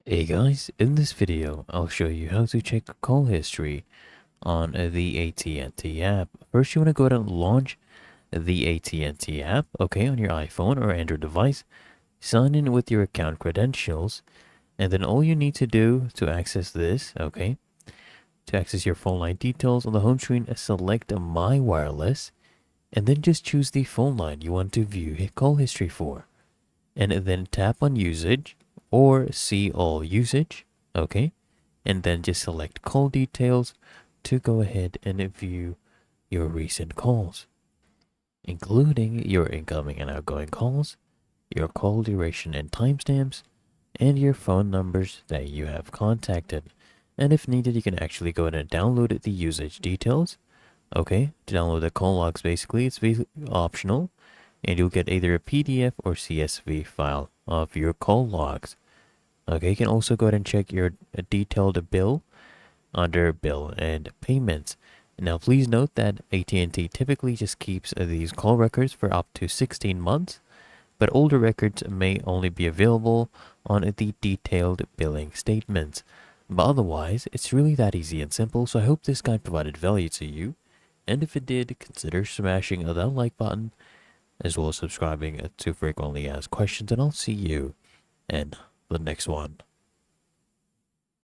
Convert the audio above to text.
Hey guys, in this video, I'll show you how to check call history on the AT&T app. First, you want to go ahead and launch the AT&T app, okay, on your iPhone or Android device. Sign in with your account credentials, and then all you need to do to access this, okay, to access your phone line details on the home screen, select My Wireless, and then just choose the phone line you want to view call history for. And then tap on usage or see all usage, okay, and then just select call details to go ahead and view your recent calls, including your incoming and outgoing calls, your call duration and timestamps, and your phone numbers that you have contacted. And if needed, you can actually go ahead and download the usage details, okay, to download the call logs. Basically, it's optional, and you'll get either a PDF or CSV file of your call logs. Okay, you can also go ahead and check your detailed bill under bill and payments. Now, please note that AT&T typically just keeps these call records for up to 16 months, but older records may only be available on the detailed billing statements. But otherwise, it's really that easy and simple, so I hope this guide provided value to you. And if it did, consider smashing that like button, as well as subscribing to frequently asked questions, and I'll see you in the next one.